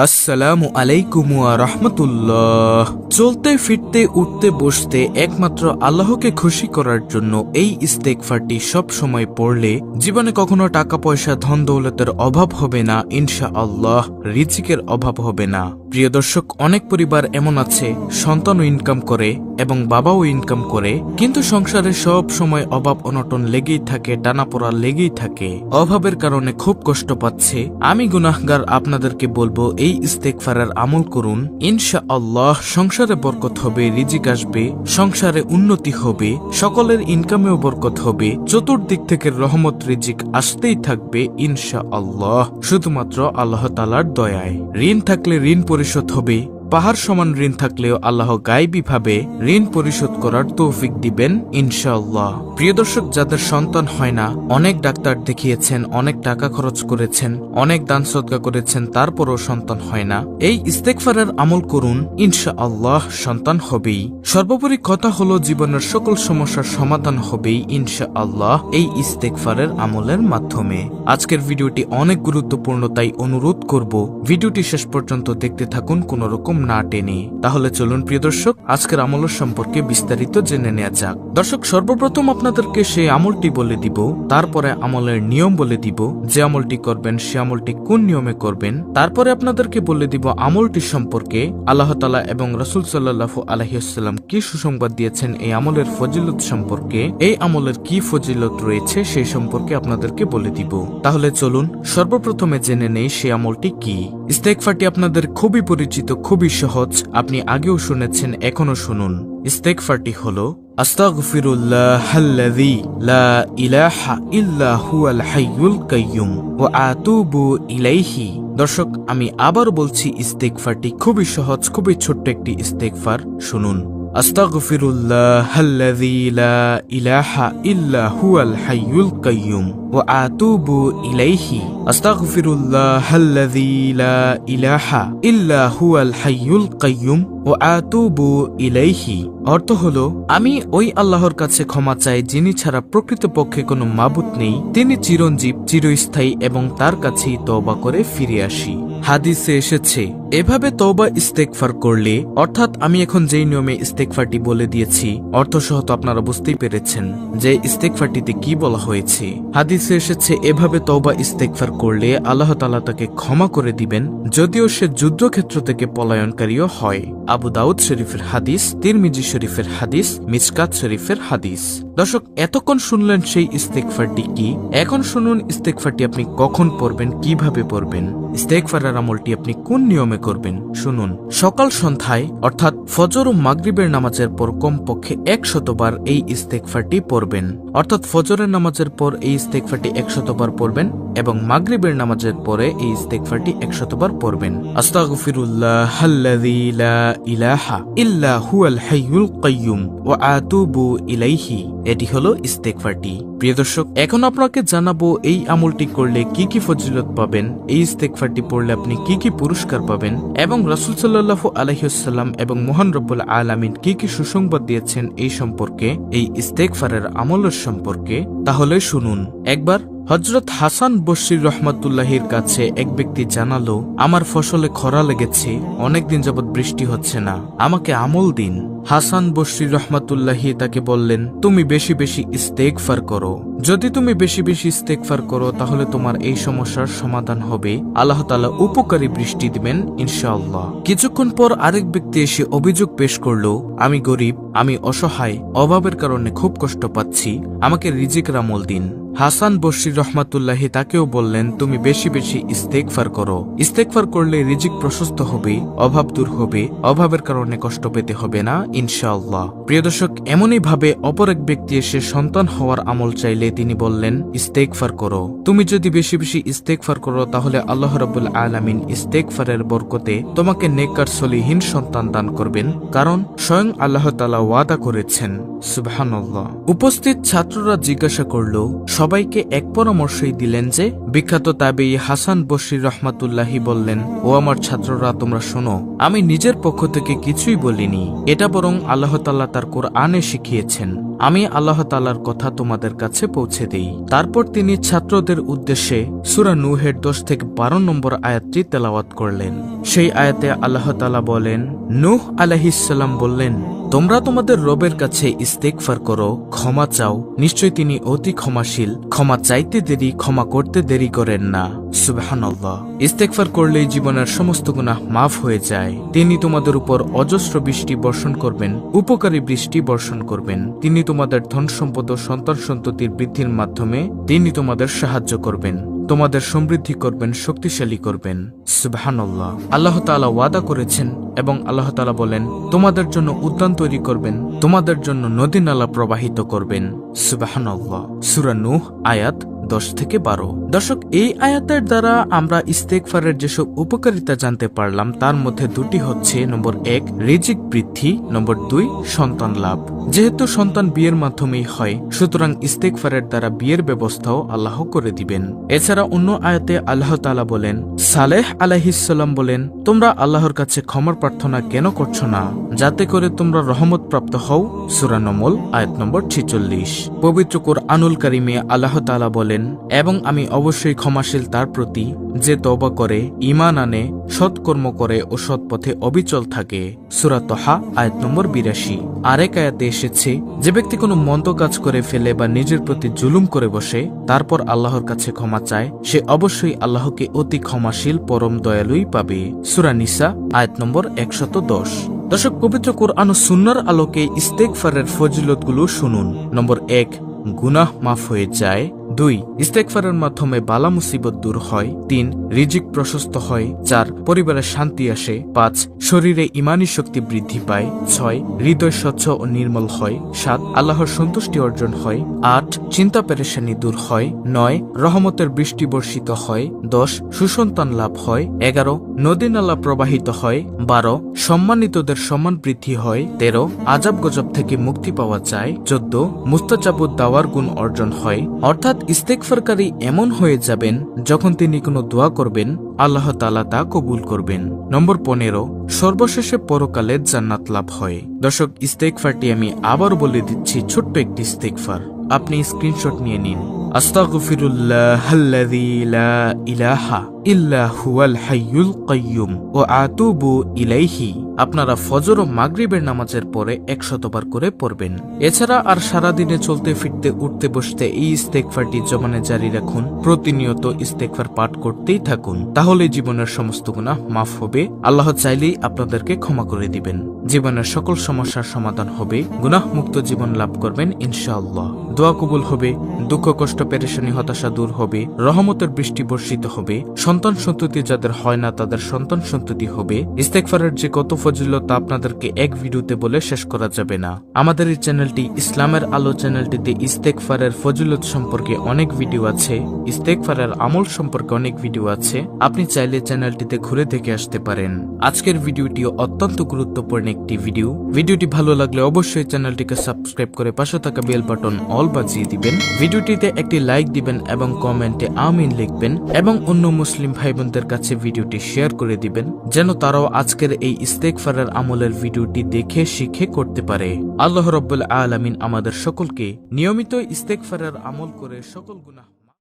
আসসালামু আলাইকুম ওয়া রাহমাতুল্লাহ। চলতে ফিরতে উঠতে বসতে একমাত্র আল্লাহকে খুশি করার জন্য এই ইস্তেগফারটি সব সময় পড়লে জীবনে কখনো টাকা পয়সা ধন দৌলতের অভাব হবে না, ইনশাআল্লাহ রিজিকের অভাব হবে না। প্রিয় দর্শক, অনেক পরিবার এমন আছে সন্তানও ইনকাম করে এবং বাবাও ইনকাম করে, কিন্তু সংসারে সব সময় অভাব অনটন লেগেই থাকে, টানাপোড়া লেগেই থাকে, অভাবের কারণে খুব কষ্ট পাচ্ছে। আমি গুনাহগার আপনাদেরকে বলবো এই ইস্তেগফারের আমল করুন, ইনশাআল্লাহ সংসারে বরকত হবে, রিজিক আসবে, সংসারে উন্নতি হবে, সকলের ইনকামেও বরকত হবে, চতুর্দিক থেকে রহমত রিজিক আসতেই থাকবে ইনশাআল্লাহ, শুধুমাত্র আল্লাহ তাআলার দয়ায়। ঋণ থাকলে ঋণ পরিশোধ হবে, পাহাড় সমান ঋণ থাকলেও আল্লাহ গায়েবী ভাবে ঋণ পরিশোধ করার তৌফিক দিবেন ইনশাআল্লাহ। প্রিয় দর্শক, যাদের সন্তান হয় না, অনেক ডাক্তার দেখিয়েছেন, অনেক টাকা খরচ করেছেন, অনেক দান সদকা করেছেন, তারপরও সন্তান হয় না, এই ইস্তেগফারের আমল করুন, ইনশাআল্লাহ সন্তান হবেই। সর্বোপরি কথা হলো জীবনের সকল সমস্যার সমাধান হবেই ইনশাআল্লাহ এই ইস্তেগফারের আমলের মাধ্যমে। আজকের ভিডিওটি অনেক গুরুত্বপূর্ণ, তাই অনুরোধ করব ভিডিওটি শেষ পর্যন্ত দেখতে থাকুন কোন রকম না টেনে। তাহলে চলুন প্রিয় দর্শক, আজকের আমল সম্পর্কে বিস্তারিত জেনে নেওয়া যাক। দর্শক, সর্বপ্রথম আপনাদেরকে সেই আমলটি বলে দিব, তারপরে আমলের নিয়ম বলে দিব, যে আমলটি করবেন সে আমলটি কোন নিয়মে করবেন, তারপরে আপনাদেরকে বলে দিব আমলটি সম্পর্কে আল্লাহ তাআলা এবং রাসূল সাল্লাল্লাহু আলাইহি ওয়াসাল্লাম কি সুসংবাদ দিয়েছেন এই আমলের ফজিলত সম্পর্কে, এই আমলের কি ফজিলত রয়েছে সেই সম্পর্কে আপনাদেরকে বলে দিব। তাহলে চলুন সর্বপ্রথমে জেনে নেই সেই আমলটি কি। ইস্তেগফারটি আপনাদের খুবই পরিচিত, খুবই সহজ, আপনি আগেও শুনেছেন, এখনো শুনুন। ইস্তেগফারটি হলো আস্তাগফিরুল্লাহাল্লাযী লা ইলাহা ইল্লা হুয়াল হাইয়ুল কাইয়্যুম ওয়া আতুবু ইলাইহি। দর্শক, আমি আবার বলছি, ইস্তেগফারটি খুবই সহজ, খুবই ছোট্ট একটি ইস্তেগফার, শুনুন। আস্তাগফিরুল্লাহাল্লাযী লা ইলাহা ইল্লা হুয়াল হাইয়ুল কাইয়্যুম ওয়া আতুবু ইলাইহি। আস্তাগফিরুল্লাহাল্লাযী লা ইলাহা ইল্লা হুয়াল হাইয়ুল কাইয়্যুম ওয়া আতুবু ইলাইহি। অর্থ হলো, আমি ওই আল্লাহর কাছে ক্ষমা চাই যিনি ছাড়া প্রকৃতপক্ষে কোনো মাবুদ নেই, তিনি চিরঞ্জীব, চিরস্থায়ী, এবং তার কাছেই তওবা করে ফিরে আসি। হাদিসে এসেছে, এভাবে তওবা ইস্তেগফার করলে, অর্থাৎ আমি এখন যেই নিয়মে ইস্তেগফারটি বলে দিয়েছি অর্থসহ তো আপনারা বুঝতেই পেরেছেন যে ইস্তেগফারটিতে কি বলা হয়েছে। হাদিসে এসেছে, এভাবে তওবা ইস্তেগফার করলে আল্লাহ তাআলা তাকে ক্ষমা করে দিবেন, যদিও সে যুদ্ধক্ষেত্র থেকে পলায়নকারীও হয়। আবু দাউদ শরীফের হাদিস, তিরমিজি শরীফের হাদিস, মিশকাত শরীফের হাদিস। দর্শক, এতক্ষণ শুনলেন সেই ইস্তেগফারটি কি, এখন শুনুন ইস্তেগফারটি আপনি কখন পড়বেন, কিভাবে পড়বেন, ইস্তেগফারের আমলটি আপনি কোন নিয়মে করবেন। শুনুন, সকাল সন্ধ্যায় অর্থাৎ ফজর ও মাগরিবের নামাজের পর কমপক্ষে 100 বার এই ইস্তেগফারটি পড়বেন, অর্থাৎ ফজরের নামাজের পর এই ইস্তেগফারটি 100 বার পড়বেন এবং মাগরিবের নামাজের পরে এই ইস্তেগফারটি 100 বার পড়বেন। আস্তাগফিরুল্লাহাল্লাযী লা ইলাহা ইল্লা হুয়াল হাইয়ুল কাইয়্যুম ওয়া আতুবু ইলাইহি। এটি হলো ইস্তেগফারটি। প্রিয় দর্শক, এখন আপনাকে জানাবো এই আমলটি করলে কি কি ফজিলত পাবেন, এই ইস্তেগফারটি পড়লে আপনি কি কি পুরস্কার পাবেন, এবং রাসূল সাল্লাল্লাহু আলাইহি ওয়াসাল্লাম এবং মহান রব্বুল আলামিন কি কি সুসংবাদ দিয়েছেন এই সম্পর্কে, এই ইস্তেগফারের আমলের সম্পর্কে। তাহলে শুনুন। একবার হযরত হাসান বসরী রহমাতুল্লাহির কাছে এক ব্যক্তি জানালো, আমার ফসলে খরা লেগেছে, অনেকদিন যাবৎ বৃষ্টি হচ্ছে না, আমাকে আমল দিন। হাসান বসরী রহমাতুল্লাহি তাকে বললেন, তুমি বেশি বেশি ইস্তেগফার করো, যদি তুমি বেশি বেশি ইস্তেগফার করো তাহলে তোমার এই সমস্যার সমাধান হবে, আল্লাহ তাআলা উপকারী বৃষ্টি দিবেন ইনশাআল্লাহ। কিছুক্ষণ পর আরেক ব্যক্তি এসে অভিযোগ পেশ করলো, আমি গরিব, আমি অসহায়, অভাবের কারণে খুব কষ্ট পাচ্ছি, আমাকে রিজিকের আমল দিন। হাসান বসরী রহমাতুল্লাহি তাকেও বললেন, তুমি বেশি বেশি ইস্তেগফার করো, ইস্তেগফার করলে রিজিক প্রশস্ত হবে, অভাব দূর হবে, অভাবের কারণে কষ্ট পেতে হবে না ইনশাআল্লাহ। প্রিয় দর্শক, এমনই ভাবে অপর এক ব্যক্তি এসে সন্তান হওয়ার আমল চাইলে তিনি বললেন, ইস্তেগফার করো, তুমি যদি বেশি বেশি ইস্তেগফার করো তাহলে আল্লাহ রাব্বুল আলামিন ইস্তেগফারের বরকতে তোমাকে নেককার সলিহীন সন্তান দান করবেন, কারণ স্বয়ং আল্লাহ তাআলা ওয়াদা করেছেন। সুবহানাল্লাহ। উপস্থিত ছাত্ররা জিজ্ঞাসা করলো, সবাইকে এক পরামর্শই দিলেন যে, বিখ্যাত তাবেঈ হাসান বসরী রহমাতুল্লাহি বললেন, ও আমার ছাত্ররা তোমরা শোনো, আমি নিজের পক্ষ থেকে কিছুই বলিনি, এটা বরং আল্লাহ তাআলা তার কোরআনে শিখিয়েছেন। আমি আল্লাহ তাআলার কথা তোমাদের কাছে পৌঁছে দেই। তারপর তিনি ছাত্রদের উদ্দেশ্যে সূরা নূহের 10 থেকে 12 নম্বর আয়াতটি তেলাওয়াত করলেন। সেই আয়াতে আল্লাহ তাআলা বলেন, নূহ আলাইহিস সালাম বললেন, তোমরা তোমাদের রবের কাছে ইস্তেগফার করো, ক্ষমা চাও, নিশ্চয় তিনি অতি ক্ষমাশীল, ক্ষমা চাইতে দেরি, ক্ষমা করতে দেরি করেন না। সুবহানাল্লাহ। ইস্তেগফার করলেই জীবনের সমস্ত গুনাহ মাফ হয়ে যায়। তিনি তোমাদের উপর অজস্র বৃষ্টি বর্ষণ করবেন, উপকারী বৃষ্টি বর্ষণ করবেন। তিনি তোমাদের ধন সম্পদ ও সন্তান সন্ততির বৃদ্ধির মাধ্যমে তিনি তোমাদের সাহায্য করবেন, তোমাদের সমৃদ্ধি করবেন, শক্তিশালী করবেন। সুবহানাল্লাহ। আল্লাহ তাআলা ওয়াদা করেছেন এবং আল্লাহ তাআলা বলেন, তোমাদের জন্য উদ্যান তৈরি করবেন, তোমাদের জন্য নদী নালা প্রবাহিত করবেন। সুবহানাল্লাহ। সূরা নূহ আয়াত 10 থেকে 12। দর্শক, এই আয়াতের দ্বারা আমরা ইস্তেগফারের যেসব উপকারিতা জানতে পারলাম তার মধ্যে দুটি হচ্ছে, নম্বর 1 রিজিক বৃদ্ধি, নম্বর 2 সন্তান লাভ। যেহেতু সন্তান বিয়ের মাধ্যমেই হয়, সুতরাং ইস্তেগফারের দ্বারা বিয়ের ব্যবস্থাও আল্লাহ করে দিবেন। এছাড়া অন্য আয়াতে আল্লাহ তাআলা বলেন, সালেহ আলাইহিস সালাম বলেন, তোমরা আল্লাহর কাছে ক্ষমার প্রার্থনা কেন করছো না, যাতে করে তোমরা রহমত প্রাপ্ত হও। সূরা নমল আয়াত নম্বর 46। পবিত্র কুরআনুল কারীমে আল্লাহ তাআলা বলেন, এবং আমি অবশ্যই ক্ষমাশীল তার প্রতি যে তওবা করে, ঈমান আনে, সৎকর্ম করে ও সৎ পথে অবিচল থাকে। সূরা তাহা আয়াত নম্বর 82। আরেক আয়াতে এসেছে, যে ব্যক্তি কোনো মন্দ কাজ করে ফেলে বা নিজের প্রতি জুলুম করে বসে, তারপর আল্লাহর কাছে ক্ষমা চায়, সে অবশ্যই আল্লাহকে অতি ক্ষমাশীল পরম দয়ালুই পাবে। সূরা নিসা আয়াত নম্বর 110। দর্শক, পবিত্র কুরআন ও সুন্নাহর আলোকে ইস্তেগফারের ফজিলতগুলো শুনুন। নম্বর 1 গুনাহ মাফ হয়ে যায়। 2 ইস্তেগফারের মাধ্যমে বালা মুসিবত দূর হয়। 3 রিজিক প্রশস্ত হয়। 4 পরিবারে শান্তি আসে। 5 শরীরে ঈমানী শক্তি বৃদ্ধি পায়। 6 হৃদয় স্বচ্ছ ও নির্মল হয়। 7 আল্লাহর সন্তুষ্টি অর্জন হয়। 8 চিন্তা পেরেশানি দূর হয়। 9 রহমতের বৃষ্টি বর্ষিত হয়। 10 সুসন্তান লাভ হয়। 11 নদী নালা প্রবাহিত হয়। 12 সম্মানিতদের সম্মান বৃদ্ধি হয়। 13 আজাব গজব থেকে মুক্তি পাওয়া যায়। 14 মুস্তাজাবুদ দাওয়ার গুণ অর্জন হয়। অর্থাৎ ইস্তেগফারকারী এমন হয়ে যাবেন, যখন তিনি কোনো দোয়া করবেন আল্লাহ তাআলা তা কবুল করবেন। নম্বর 15 সর্বশেষে পরকালে জান্নাত লাভ হয়। দর্শক, ইস্তেগফারটি আমি আবার বলে দিচ্ছি, ছোট্ট একটি ইস্তেগফার, আপনি স্ক্রিনশট নিয়ে নিন। আস্তাগফিরুল্লাহাল্লাযী লা ইলাহা ইল্লা হুয়াল হাইয়ুল কাইয়্যুম ওয়া আতুবু ইলাইহি। আপনারা ফজর ও মাগরিবের নামাজের পরে 100 বার করে পড়বেন। এছাড়া আর সারা দিনে চলতে ফিরতে উঠতে বসতে এই ইস্তেগফারটি জবানে জারি রাখুন। প্রতিনিয়ত ইস্তেগফার পাঠ করতেই থাকুন, তাহলে জীবনের সমস্ত গুনাহ মাফ হবে। আল্লাহ চাইলেই আপনাদেরকে ক্ষমা করে দিবেন। জীবনের সকল সমস্যার সমাধান হবে, গুনাহ মুক্ত জীবন লাভ করবেন ইনশাআল্লাহ। দোয়া কবুল হবে, দুঃখ কষ্ট পেরেশানি হতাশা দূর হবে, রহমতের বৃষ্টি বর্ষিত হবে, সন্তান সন্ততি যাদের হয় না তাদের সন্তান সন্ততি হবে। ইস্তেগফারের যে কত ফজিলত তা আপনাদেরকে এক ভিডিওতে বলে শেষ করা যাবে না। আমাদের এই চ্যানেলটি ইসলামের আলো চ্যানেলটিতে ইস্তেগফারের ফজিলত সম্পর্কে অনেক ভিডিও আছে, ইস্তেগফারের আমল সম্পর্কে অনেক ভিডিও আছে, আপনি চাইলে চ্যানেলটিতে ঘুরে দেখে আসতে পারেন। আজকের ভিডিওটি অত্যন্ত গুরুত্বপূর্ণ একটি ভিডিও। ভিডিওটি ভালো লাগলে অবশ্যই চ্যানেলটিকে সাবস্ক্রাইব করে পাশে থাকা বেল বাটন অল বাজিয়ে দিবেন। ভিডিওটিতে একটি লাইক দিবেন এবং কমেন্টে আমিন লিখবেন এবং অন্য মুসলিম ভাই বোনদের কাছে ভিডিওটি শেয়ার করে দিবেন, যেন তারাও আজকের এই ইস্তেগফারের আমলের ভিডিওটি দেখে শিখে করতে পারে। আল্লাহ রাব্বুল আলামিন আমাদের সকলকে নিয়মিত ইস্তেগফারের আমল করে সকল গুনাহ